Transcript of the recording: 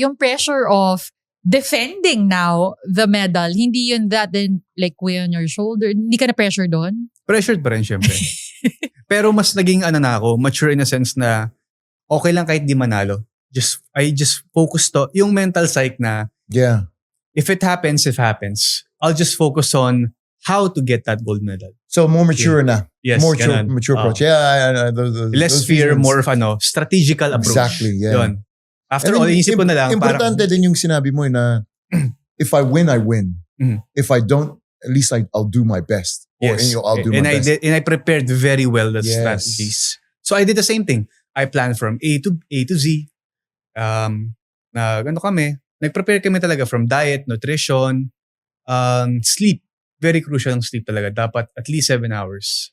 Yung pressure of defending now the medal, hindi yun that then like weigh on your shoulder. Hindi ka na pressure doon? Pressured pa rin syempre. Pero mas naging na ako, mature in a sense na okay lang kahit di manalo. I just focus to, yung mental psych na if it happens, it happens. I'll just focus on how to get that gold medal. So more mature na. Yes, more ganun. mature approach. Yeah, less fear, more of strategical approach. Exactly, yeah. Yun. After all, inisip ko na lang. Importante din yung sinabi mo na if I win, I win. Mhm. If I don't, at least I'll do my best. Yes. Or I'll do my best. And I prepared very well the strategies. So I did the same thing. I planned from A to Z. Nag-prepare kami talaga from diet, nutrition, sleep. Very crucial ang sleep talaga. Dapat at least 7 hours.